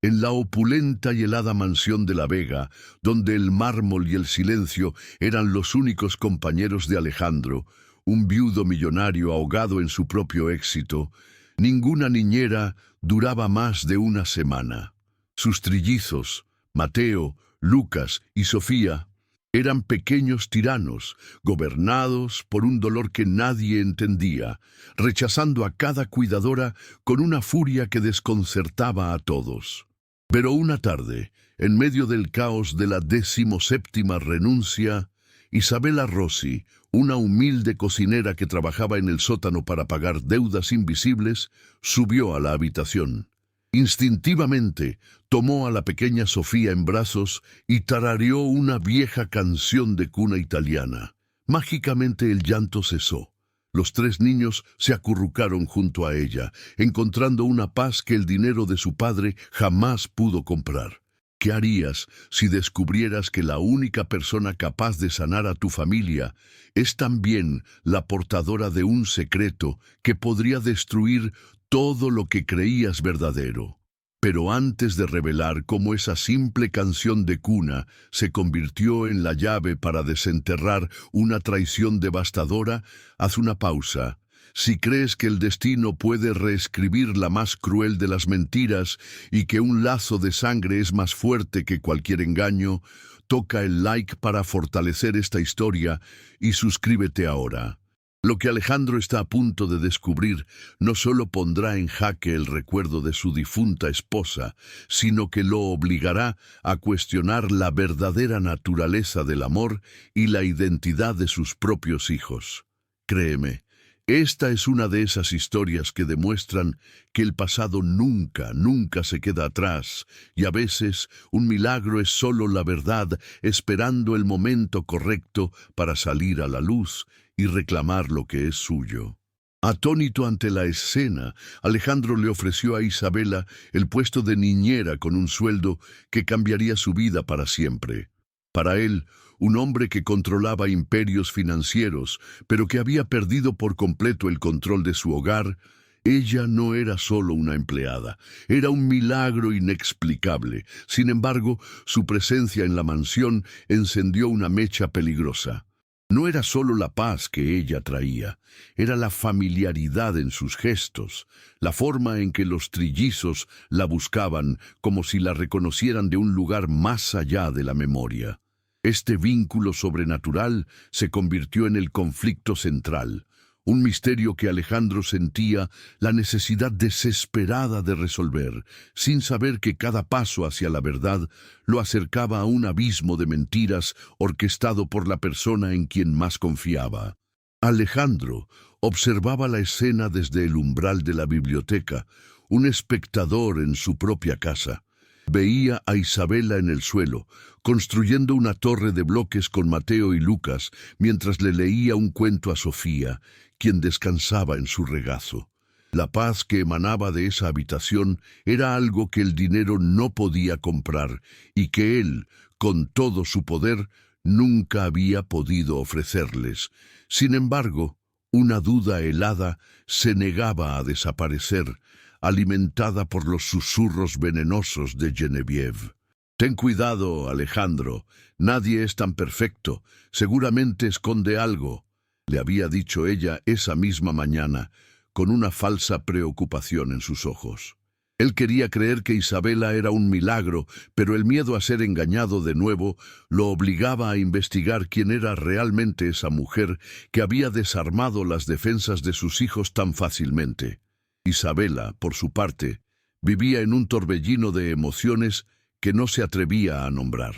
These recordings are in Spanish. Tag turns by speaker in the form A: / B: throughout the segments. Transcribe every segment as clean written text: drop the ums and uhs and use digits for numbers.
A: En la opulenta y helada mansión de La Vega, donde el mármol y el silencio eran los únicos compañeros de Alejandro, un viudo millonario ahogado en su propio éxito, ninguna niñera duraba más de una semana. Sus trillizos, Mateo, Lucas y Sofía, eran pequeños tiranos, gobernados por un dolor que nadie entendía, rechazando a cada cuidadora con una furia que desconcertaba a todos. Pero una tarde, en medio del caos de la 17ª renuncia, Isabela Rossi, una humilde cocinera que trabajaba en el sótano para pagar deudas invisibles, subió a la habitación. Instintivamente, tomó a la pequeña Sofía en brazos y tarareó una vieja canción de cuna italiana. Mágicamente el llanto cesó. Los 3 niños se acurrucaron junto a ella, encontrando una paz que el dinero de su padre jamás pudo comprar. ¿Qué harías si descubrieras que la única persona capaz de sanar a tu familia es también la portadora de un secreto que podría destruir todo lo que creías verdadero? Pero antes de revelar cómo esa simple canción de cuna se convirtió en la llave para desenterrar una traición devastadora, haz una pausa. Si crees que el destino puede reescribir la más cruel de las mentiras y que un lazo de sangre es más fuerte que cualquier engaño, toca el like para fortalecer esta historia y suscríbete ahora. Lo que Alejandro está a punto de descubrir no solo pondrá en jaque el recuerdo de su difunta esposa, sino que lo obligará a cuestionar la verdadera naturaleza del amor y la identidad de sus propios hijos. Créeme, esta es una de esas historias que demuestran que el pasado nunca se queda atrás, y a veces un milagro es solo la verdad esperando el momento correcto para salir a la luz y reclamar lo que es suyo. Atónito ante la escena, Alejandro le ofreció a Isabela el puesto de niñera con un sueldo que cambiaría su vida para siempre. Para él, un hombre que controlaba imperios financieros, pero que había perdido por completo el control de su hogar, ella no era solo una empleada, era un milagro inexplicable. Sin embargo, su presencia en la mansión encendió una mecha peligrosa. No era solo la paz que ella traía, era la familiaridad en sus gestos, la forma en que los trillizos la buscaban como si la reconocieran de un lugar más allá de la memoria. Este vínculo sobrenatural se convirtió en el conflicto central, un misterio que Alejandro sentía la necesidad desesperada de resolver, sin saber que cada paso hacia la verdad lo acercaba a un abismo de mentiras orquestado por la persona en quien más confiaba. Alejandro observaba la escena desde el umbral de la biblioteca, un espectador en su propia casa. Veía a Isabela en el suelo, construyendo una torre de bloques con Mateo y Lucas, mientras le leía un cuento a Sofía, quien descansaba en su regazo. La paz que emanaba de esa habitación era algo que el dinero no podía comprar y que él, con todo su poder, nunca había podido ofrecerles. Sin embargo, una duda helada se negaba a desaparecer, alimentada por los susurros venenosos de Genevieve. «Ten cuidado, Alejandro, nadie es tan perfecto, seguramente esconde algo», le había dicho ella esa misma mañana, con una falsa preocupación en sus ojos. Él quería creer que Isabela era un milagro, pero el miedo a ser engañado de nuevo lo obligaba a investigar quién era realmente esa mujer que había desarmado las defensas de sus hijos tan fácilmente. Isabela, por su parte, vivía en un torbellino de emociones que no se atrevía a nombrar.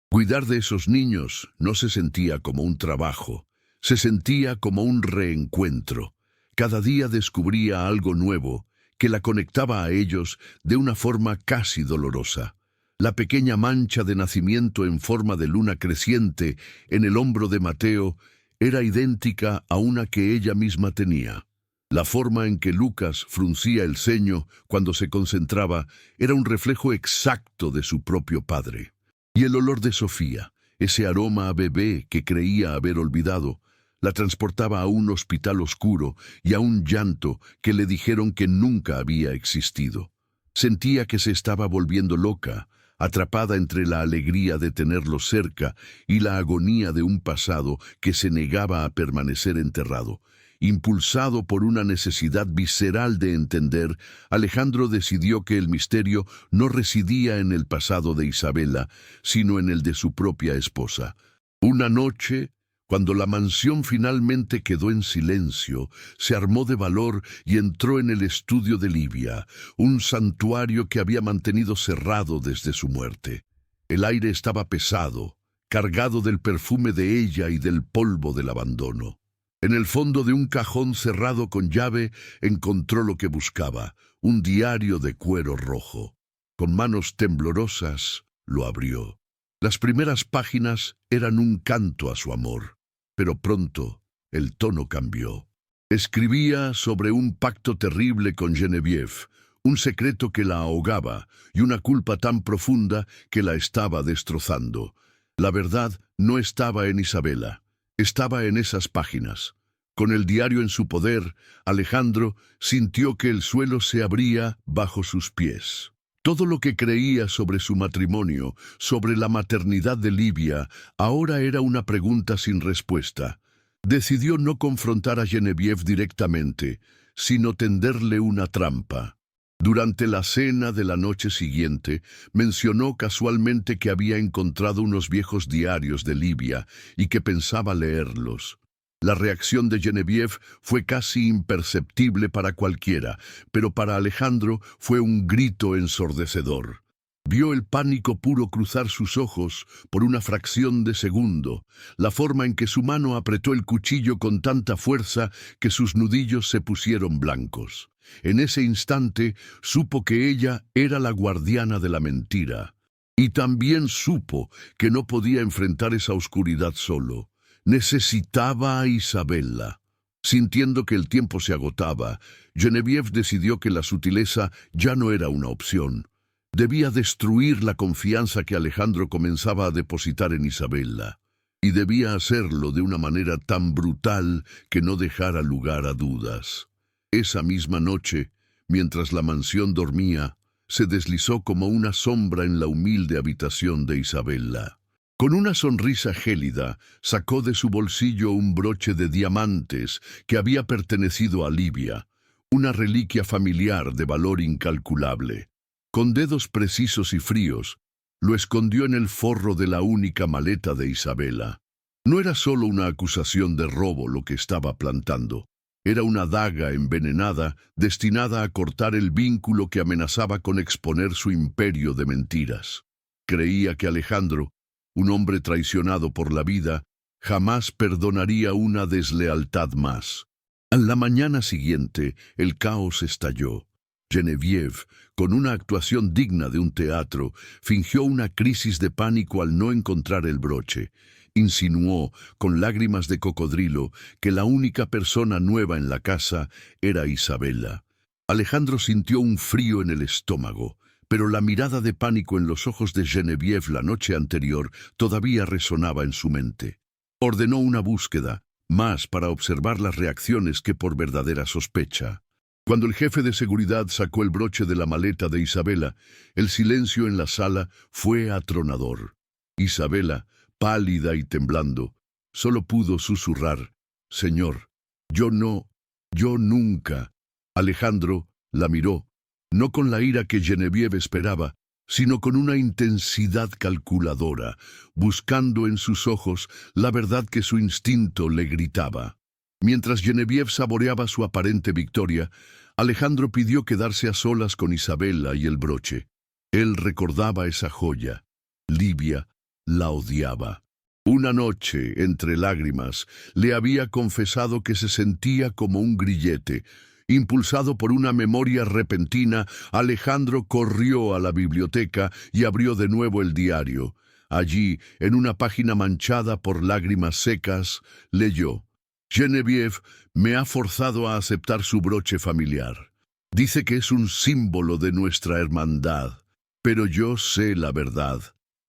A: Cuidar de esos niños no se sentía como un trabajo, se sentía como un reencuentro. Cada día descubría algo nuevo que la conectaba a ellos de una forma casi dolorosa. La pequeña mancha de nacimiento en forma de luna creciente en el hombro de Mateo era idéntica a una que ella misma tenía. La forma en que Lucas fruncía el ceño cuando se concentraba era un reflejo exacto de su propio padre. Y el olor de Sofía, ese aroma a bebé que creía haber olvidado, la transportaba a un hospital oscuro y a un llanto que le dijeron que nunca había existido. Sentía que se estaba volviendo loca, atrapada entre la alegría de tenerlo cerca y la agonía de un pasado que se negaba a permanecer enterrado. Impulsado por una necesidad visceral de entender, Alejandro decidió que el misterio no residía en el pasado de Isabela, sino en el de su propia esposa. Una noche, cuando la mansión finalmente quedó en silencio, se armó de valor y entró en el estudio de Livia, un santuario que había mantenido cerrado desde su muerte. El aire estaba pesado, cargado del perfume de ella y del polvo del abandono. En el fondo de un cajón cerrado con llave encontró lo que buscaba, un diario de cuero rojo. Con manos temblorosas lo abrió. Las primeras páginas eran un canto a su amor, pero pronto el tono cambió. Escribía sobre un pacto terrible con Geneviève, un secreto que la ahogaba y una culpa tan profunda que la estaba destrozando. La verdad no estaba en Isabela, estaba en esas páginas. Con el diario en su poder, Alejandro sintió que el suelo se abría bajo sus pies. Todo lo que creía sobre su matrimonio, sobre la maternidad de Livia, ahora era una pregunta sin respuesta. Decidió no confrontar a Geneviève directamente, sino tenderle una trampa. Durante la cena de la noche siguiente, mencionó casualmente que había encontrado unos viejos diarios de Livia y que pensaba leerlos. La reacción de Geneviève fue casi imperceptible para cualquiera, pero para Alejandro fue un grito ensordecedor. Vio el pánico puro cruzar sus ojos por una fracción de segundo, la forma en que su mano apretó el cuchillo con tanta fuerza que sus nudillos se pusieron blancos. En ese instante supo que ella era la guardiana de la mentira. Y también supo que no podía enfrentar esa oscuridad solo. Necesitaba a Isabela. Sintiendo que el tiempo se agotaba, Geneviève decidió que la sutileza ya no era una opción. Debía destruir la confianza que Alejandro comenzaba a depositar en Isabela. Y debía hacerlo de una manera tan brutal que no dejara lugar a dudas. Esa misma noche, mientras la mansión dormía, se deslizó como una sombra en la humilde habitación de Isabela. Con una sonrisa gélida, sacó de su bolsillo un broche de diamantes que había pertenecido a Livia, una reliquia familiar de valor incalculable. Con dedos precisos y fríos, lo escondió en el forro de la única maleta de Isabela. No era solo una acusación de robo lo que estaba plantando. Era una daga envenenada destinada a cortar el vínculo que amenazaba con exponer su imperio de mentiras. Creía que Alejandro, un hombre traicionado por la vida, jamás perdonaría una deslealtad más. A la mañana siguiente, el caos estalló. Geneviève, con una actuación digna de un teatro, fingió una crisis de pánico al no encontrar el broche. Insinuó, con lágrimas de cocodrilo, que la única persona nueva en la casa era Isabela. Alejandro sintió un frío en el estómago, pero la mirada de pánico en los ojos de Geneviève la noche anterior todavía resonaba en su mente. Ordenó una búsqueda, más para observar las reacciones que por verdadera sospecha. Cuando el jefe de seguridad sacó el broche de la maleta de Isabela, el silencio en la sala fue atronador. Isabela, pálida y temblando, solo pudo susurrar: «Señor, yo nunca». Alejandro la miró, no con la ira que Geneviève esperaba, sino con una intensidad calculadora, buscando en sus ojos la verdad que su instinto le gritaba. Mientras Geneviève saboreaba su aparente victoria, Alejandro pidió quedarse a solas con Isabela y el broche. Él recordaba esa joya. Livia la odiaba. Una noche, entre lágrimas, le había confesado que se sentía como un grillete. Impulsado por una memoria repentina, Alejandro corrió a la biblioteca y abrió de nuevo el diario. Allí, en una página manchada por lágrimas secas, leyó: «Geneviève me ha forzado a aceptar su broche familiar. Dice que es un símbolo de nuestra hermandad, pero yo sé la verdad.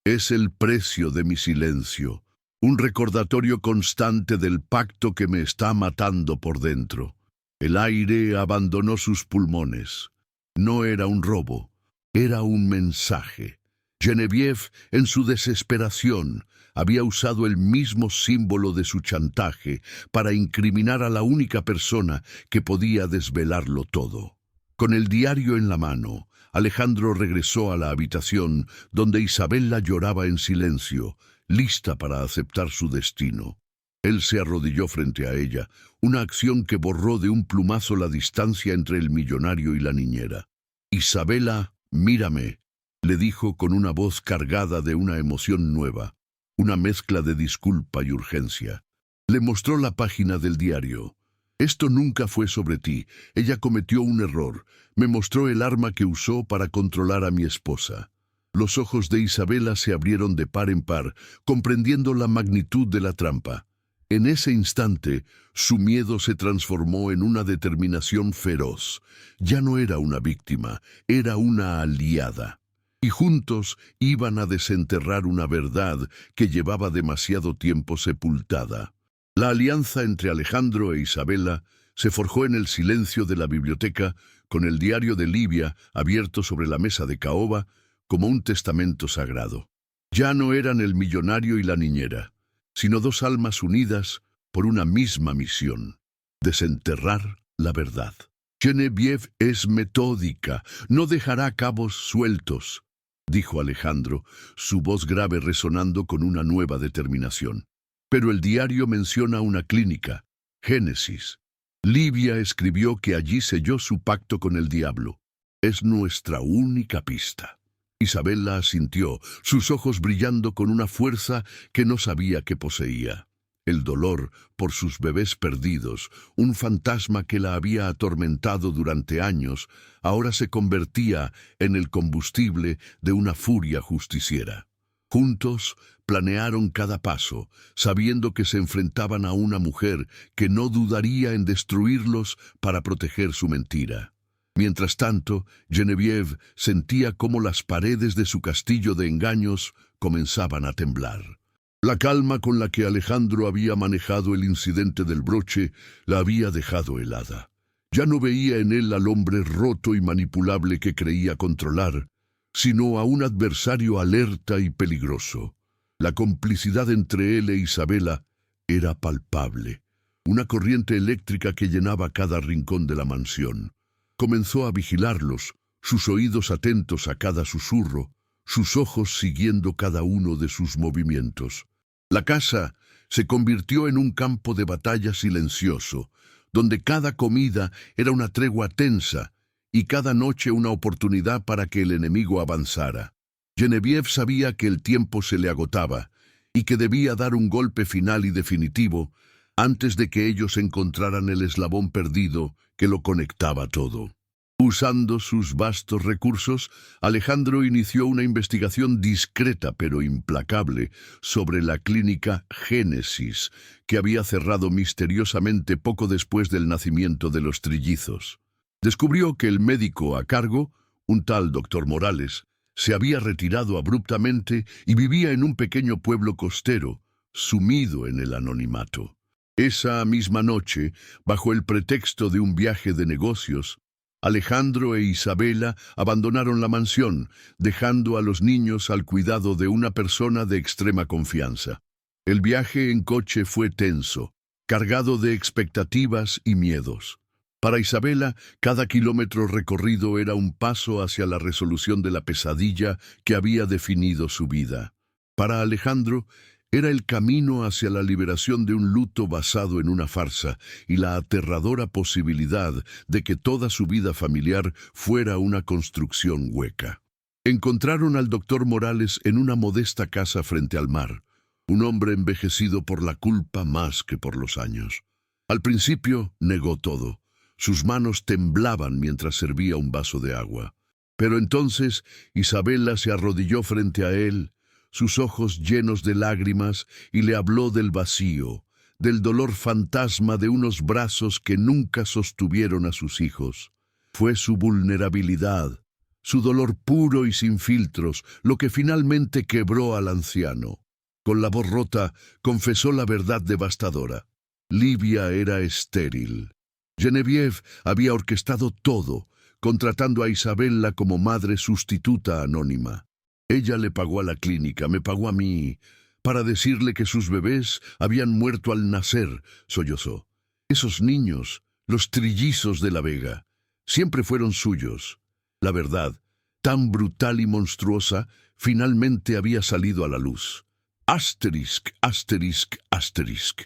A: Es el precio de mi silencio, un recordatorio constante del pacto que me está matando por dentro». El aire abandonó sus pulmones. No era un robo, Era un mensaje. Genevieve, en su desesperación, había usado el mismo símbolo de su chantaje para incriminar a la única persona que podía desvelarlo todo. Con el diario en la mano, Alejandro regresó a la habitación donde Isabela lloraba en silencio, lista para aceptar su destino. Él se arrodilló frente a ella, una acción que borró de un plumazo la distancia entre el millonario y la niñera. «Isabela, mírame», le dijo con una voz cargada de una emoción nueva, una mezcla de disculpa y urgencia. Le mostró la página del diario. «Esto nunca fue sobre ti. Ella cometió un error. Me mostró el arma que usó para controlar a mi esposa». Los ojos de Isabela se abrieron de par en par, comprendiendo la magnitud de la trampa. En ese instante, su miedo se transformó en una determinación feroz. Ya no era una víctima, era una aliada. Y juntos iban a desenterrar una verdad que llevaba demasiado tiempo sepultada. La alianza entre Alejandro e Isabela se forjó en el silencio de la biblioteca, con el diario de Livia abierto sobre la mesa de caoba como un testamento sagrado. Ya no eran el millonario y la niñera, sino dos almas unidas por una misma misión: desenterrar la verdad. «Genevieve es metódica, no dejará cabos sueltos», dijo Alejandro, su voz grave resonando con una nueva determinación. «Pero el diario menciona una clínica, Génesis. Livia escribió que allí selló su pacto con el diablo. Es nuestra única pista». Isabela asintió, sus ojos brillando con una fuerza que no sabía que poseía. El dolor por sus bebés perdidos, un fantasma que la había atormentado durante años, ahora se convertía en el combustible de una furia justiciera. Juntos planearon cada paso, sabiendo que se enfrentaban a una mujer que no dudaría en destruirlos para proteger su mentira. Mientras tanto, Genevieve sentía cómo las paredes de su castillo de engaños comenzaban a temblar. La calma con la que Alejandro había manejado el incidente del broche la había dejado helada. Ya no veía en él al hombre roto y manipulable que creía controlar, sino a un adversario alerta y peligroso. La complicidad entre él e Isabela era palpable, una corriente eléctrica que llenaba cada rincón de la mansión. Comenzó a vigilarlos, sus oídos atentos a cada susurro, sus ojos siguiendo cada uno de sus movimientos. La casa se convirtió en un campo de batalla silencioso, donde cada comida era una tregua tensa y cada noche una oportunidad para que el enemigo avanzara. Genevieve sabía que el tiempo se le agotaba y que debía dar un golpe final y definitivo antes de que ellos encontraran el eslabón perdido que lo conectaba todo. Usando sus vastos recursos, Alejandro inició una investigación discreta pero implacable sobre la clínica Génesis, que había cerrado misteriosamente poco después del nacimiento de los trillizos. Descubrió que el médico a cargo, un tal doctor Morales, se había retirado abruptamente y vivía en un pequeño pueblo costero, sumido en el anonimato. Esa misma noche, bajo el pretexto de un viaje de negocios, Alejandro e Isabela abandonaron la mansión, dejando a los niños al cuidado de una persona de extrema confianza. El viaje en coche fue tenso, cargado de expectativas y miedos. Para Isabela, cada kilómetro recorrido era un paso hacia la resolución de la pesadilla que había definido su vida. Para Alejandro, era el camino hacia la liberación de un luto basado en una farsa y la aterradora posibilidad de que toda su vida familiar fuera una construcción hueca. Encontraron al doctor Morales en una modesta casa frente al mar, un hombre envejecido por la culpa más que por los años. Al principio negó todo. Sus manos temblaban mientras servía un vaso de agua. Pero entonces Isabela se arrodilló frente a él, sus ojos llenos de lágrimas, y le habló del vacío, del dolor fantasma de unos brazos que nunca sostuvieron a sus hijos. Fue su vulnerabilidad, su dolor puro y sin filtros, lo que finalmente quebró al anciano. Con la voz rota, confesó la verdad devastadora. Livia era estéril. Genevieve había orquestado todo, contratando a Isabella como madre sustituta anónima. Ella le pagó a la clínica, me pagó a mí, para decirle que sus bebés habían muerto al nacer, sollozó. Esos niños, los trillizos de la Vega, siempre fueron suyos. La verdad, tan brutal y monstruosa, finalmente había salido a la luz. Asterisk, asterisk, asterisk.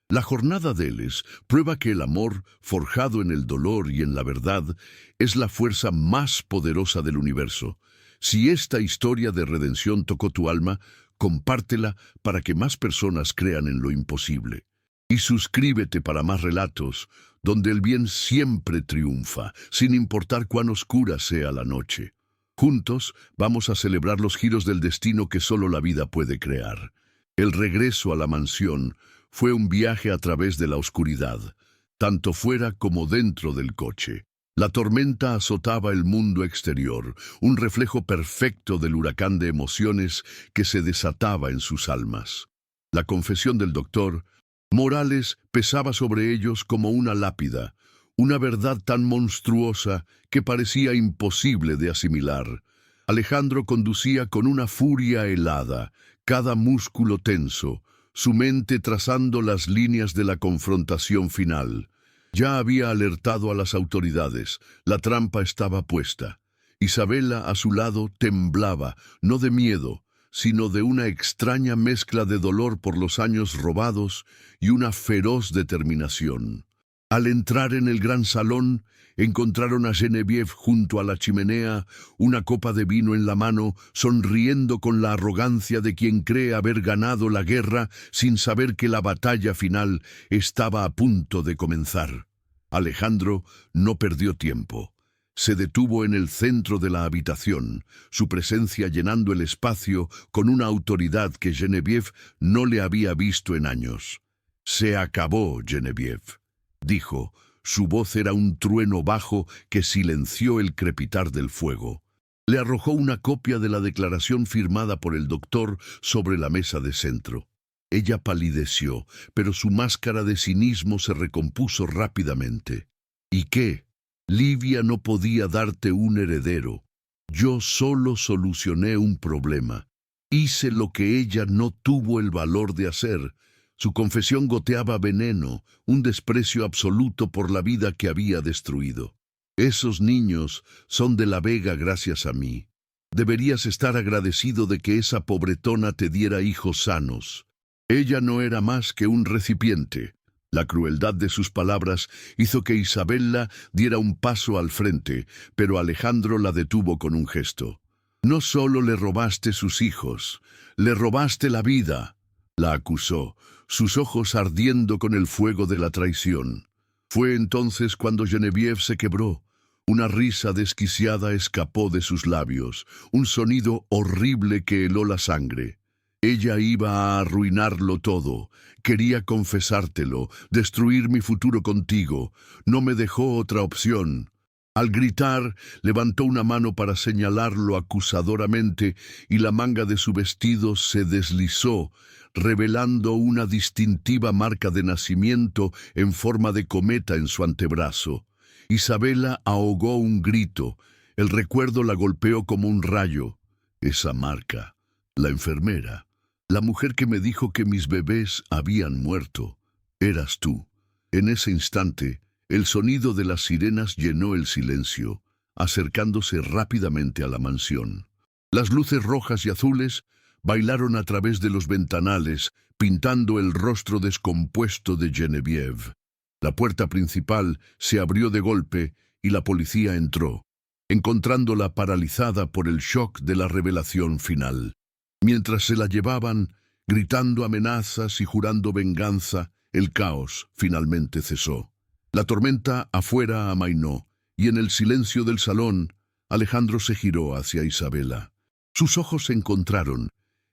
A: La jornada de Eles prueba que el amor, forjado en el dolor y en la verdad, es la fuerza más poderosa del universo. Si esta historia de redención tocó tu alma, compártela para que más personas crean en lo imposible. Y suscríbete para más relatos, donde el bien siempre triunfa, sin importar cuán oscura sea la noche. Juntos vamos a celebrar los giros del destino que solo la vida puede crear. El regreso a la mansión fue un viaje a través de la oscuridad, tanto fuera como dentro del coche. La tormenta azotaba el mundo exterior, un reflejo perfecto del huracán de emociones que se desataba en sus almas. La confesión del doctor Morales pesaba sobre ellos como una lápida, una verdad tan monstruosa que parecía imposible de asimilar. Alejandro conducía con una furia helada, cada músculo tenso, su mente trazando las líneas de la confrontación final. Ya había alertado a las autoridades, la trampa estaba puesta. Isabella, a su lado, temblaba, no de miedo, sino de una extraña mezcla de dolor por los años robados y una feroz determinación. Al entrar en el gran salón, encontraron a Genevieve junto a la chimenea, una copa de vino en la mano, sonriendo con la arrogancia de quien cree haber ganado la guerra sin saber que la batalla final estaba a punto de comenzar. Alejandro no perdió tiempo. Se detuvo en el centro de la habitación, su presencia llenando el espacio con una autoridad que Genevieve no le había visto en años. «Se acabó, Genevieve», dijo. Su voz era un trueno bajo que silenció el crepitar del fuego. Le arrojó una copia de la declaración firmada por el doctor sobre la mesa de centro. Ella palideció, pero su máscara de cinismo se recompuso rápidamente. «¿Y qué? Livia no podía darte un heredero. Yo solo solucioné un problema. Hice lo que ella no tuvo el valor de hacer». Su confesión goteaba veneno, un desprecio absoluto por la vida que había destruido. «Esos niños son de la Vega gracias a mí. Deberías estar agradecido de que esa pobretona te diera hijos sanos. Ella no era más que un recipiente». La crueldad de sus palabras hizo que Isabella diera un paso al frente, pero Alejandro la detuvo con un gesto. «No solo le robaste sus hijos, le robaste la vida», la acusó, sus ojos ardiendo con el fuego de la traición. Fue entonces cuando Genevieve se quebró. Una risa desquiciada escapó de sus labios, un sonido horrible que heló la sangre. Ella iba a arruinarlo todo. Quería confesártelo, destruir mi futuro contigo. No me dejó otra opción. Al gritar, levantó una mano para señalarlo acusadoramente y la manga de su vestido se deslizó, revelando una distintiva marca de nacimiento en forma de cometa en su antebrazo. Isabella ahogó un grito. El recuerdo la golpeó como un rayo. Esa marca, la enfermera, la mujer que me dijo que mis bebés habían muerto, eras tú. En ese instante, el sonido de las sirenas llenó el silencio, acercándose rápidamente a la mansión. Las luces rojas y azules bailaron a través de los ventanales, pintando el rostro descompuesto de Genevieve. La puerta principal se abrió de golpe y la policía entró, encontrándola paralizada por el shock de la revelación final. Mientras se la llevaban, gritando amenazas y jurando venganza, el caos finalmente cesó. La tormenta afuera amainó, y en el silencio del salón, Alejandro se giró hacia Isabella. Sus ojos se encontraron,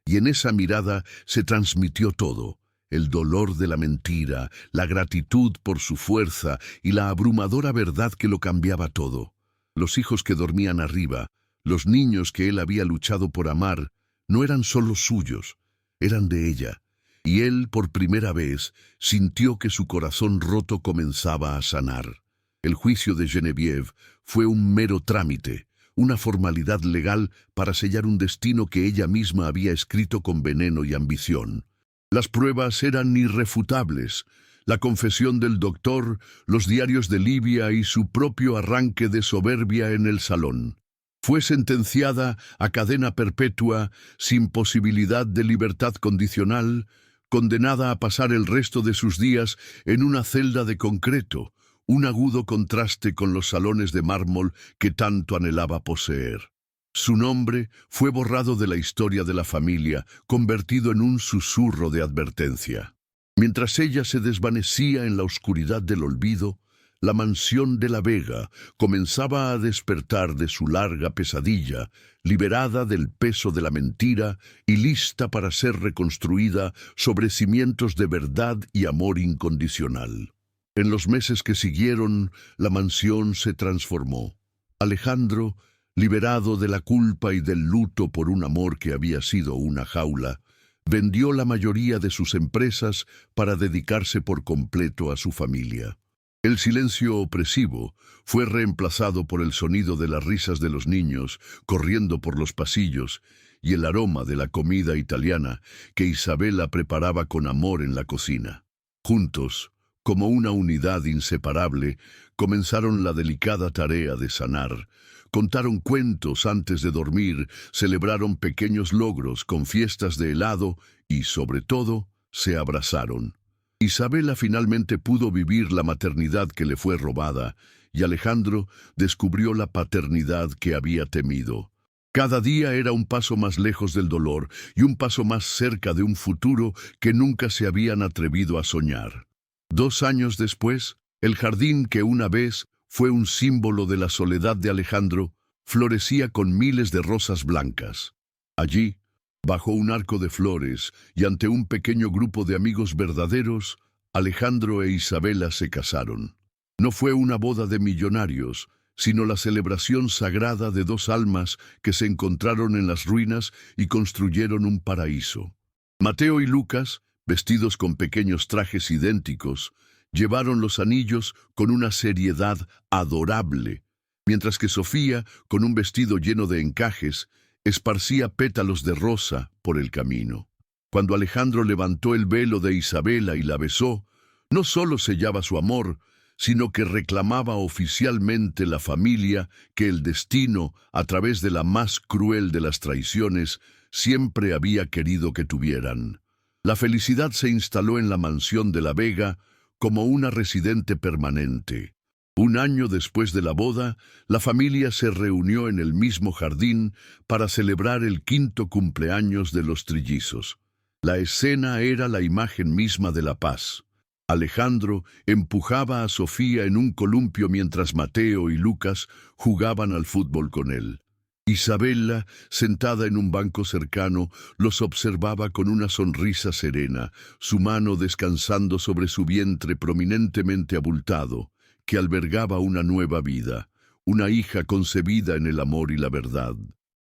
A: y en esa mirada se transmitió todo: el dolor de la mentira, la gratitud por su fuerza y la abrumadora verdad que lo cambiaba todo. Los hijos que dormían arriba, los niños que él había luchado por amar, no eran solo suyos, eran de ella. Y él, por primera vez, sintió que su corazón roto comenzaba a sanar. El juicio de Genevieve fue un mero trámite, una formalidad legal para sellar un destino que ella misma había escrito con veneno y ambición. Las pruebas eran irrefutables. La confesión del doctor, los diarios de Livia y su propio arranque de soberbia en el salón. Fue sentenciada a cadena perpetua, sin posibilidad de libertad condicional, condenada a pasar el resto de sus días en una celda de concreto, un agudo contraste con los salones de mármol que tanto anhelaba poseer. Su nombre fue borrado de la historia de la familia, convertido en un susurro de advertencia. Mientras ella se desvanecía en la oscuridad del olvido, la mansión de la Vega comenzaba a despertar de su larga pesadilla, liberada del peso de la mentira y lista para ser reconstruida sobre cimientos de verdad y amor incondicional. En los meses que siguieron, la mansión se transformó. Alejandro, liberado de la culpa y del luto por un amor que había sido una jaula, vendió la mayoría de sus empresas para dedicarse por completo a su familia. El silencio opresivo fue reemplazado por el sonido de las risas de los niños corriendo por los pasillos y el aroma de la comida italiana que Isabela preparaba con amor en la cocina. Juntos, como una unidad inseparable, comenzaron la delicada tarea de sanar. Contaron cuentos antes de dormir, celebraron pequeños logros con fiestas de helado y, sobre todo, se abrazaron. Isabela finalmente pudo vivir la maternidad que le fue robada, y Alejandro descubrió la paternidad que había temido. Cada día era un paso más lejos del dolor y un paso más cerca de un futuro que nunca se habían atrevido a soñar. 2 años después, el jardín que una vez fue un símbolo de la soledad de Alejandro, florecía con miles de rosas blancas. Allí, bajo un arco de flores y ante un pequeño grupo de amigos verdaderos, Alejandro e Isabela se casaron. No fue una boda de millonarios, sino la celebración sagrada de 2 almas que se encontraron en las ruinas y construyeron un paraíso. Mateo y Lucas, vestidos con pequeños trajes idénticos, llevaron los anillos con una seriedad adorable, mientras que Sofía, con un vestido lleno de encajes, esparcía pétalos de rosa por el camino. Cuando Alejandro levantó el velo de Isabela y la besó, no solo sellaba su amor, sino que reclamaba oficialmente la familia que el destino, a través de la más cruel de las traiciones, siempre había querido que tuvieran. La felicidad se instaló en la mansión de la Vega como una residente permanente. 1 año después de la boda, la familia se reunió en el mismo jardín para celebrar el 5º cumpleaños de los trillizos. La escena era la imagen misma de la paz. Alejandro empujaba a Sofía en un columpio mientras Mateo y Lucas jugaban al fútbol con él. Isabela, sentada en un banco cercano, los observaba con una sonrisa serena, su mano descansando sobre su vientre prominentemente abultado, que albergaba una nueva vida, una hija concebida en el amor y la verdad.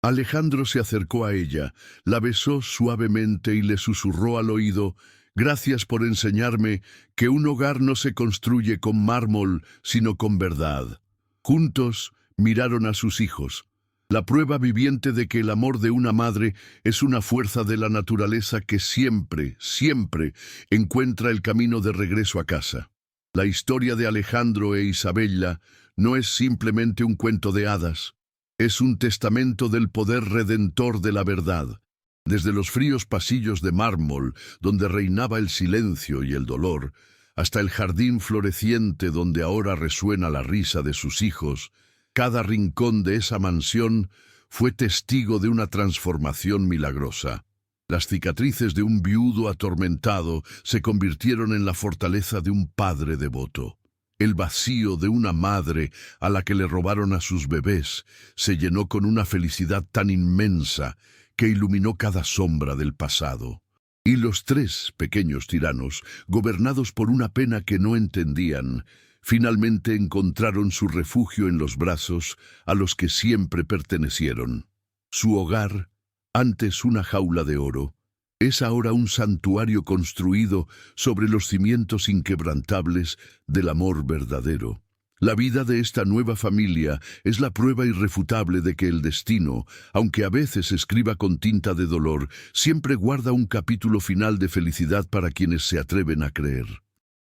A: Alejandro se acercó a ella, la besó suavemente y le susurró al oído: «Gracias por enseñarme que un hogar no se construye con mármol, sino con verdad». Juntos miraron a sus hijos, la prueba viviente de que el amor de una madre es una fuerza de la naturaleza que siempre, siempre encuentra el camino de regreso a casa. La historia de Alejandro e Isabela no es simplemente un cuento de hadas, es un testamento del poder redentor de la verdad. Desde los fríos pasillos de mármol, donde reinaba el silencio y el dolor, hasta el jardín floreciente donde ahora resuena la risa de sus hijos, cada rincón de esa mansión fue testigo de una transformación milagrosa. Las cicatrices de un viudo atormentado se convirtieron en la fortaleza de un padre devoto. El vacío de una madre a la que le robaron a sus bebés se llenó con una felicidad tan inmensa que iluminó cada sombra del pasado. Y los 3 pequeños tiranos, gobernados por una pena que no entendían, finalmente encontraron su refugio en los brazos a los que siempre pertenecieron. Su hogar, antes una jaula de oro, es ahora un santuario construido sobre los cimientos inquebrantables del amor verdadero. La vida de esta nueva familia es la prueba irrefutable de que el destino, aunque a veces escriba con tinta de dolor, siempre guarda un capítulo final de felicidad para quienes se atreven a creer.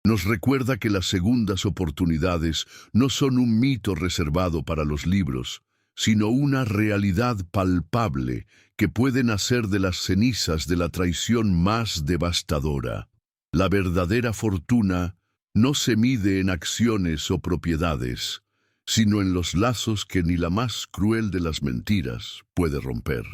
A: Nos recuerda que las segundas oportunidades no son un mito reservado para los libros, sino una realidad palpable que puede nacer de las cenizas de la traición más devastadora. La verdadera fortuna no se mide en acciones o propiedades, sino en los lazos que ni la más cruel de las mentiras puede romper.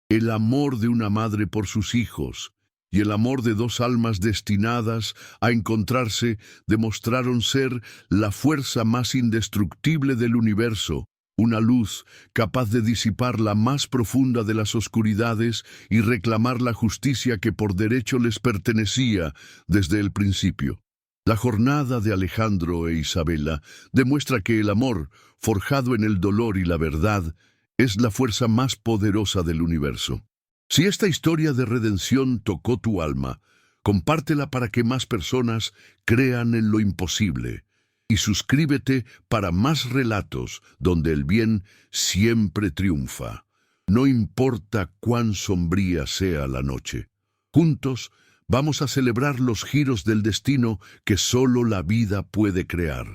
A: El amor de una madre por sus hijos y el amor de dos almas destinadas a encontrarse demostraron ser la fuerza más indestructible del universo, una luz capaz de disipar la más profunda de las oscuridades y reclamar la justicia que por derecho les pertenecía desde el principio. La jornada de Alejandro e Isabela demuestra que el amor, forjado en el dolor y la verdad, es la fuerza más poderosa del universo. Si esta historia de redención tocó tu alma, compártela para que más personas crean en lo imposible. Y suscríbete para más relatos donde el bien siempre triunfa. No importa cuán sombría sea la noche. Juntos vamos a celebrar los giros del destino que solo la vida puede crear.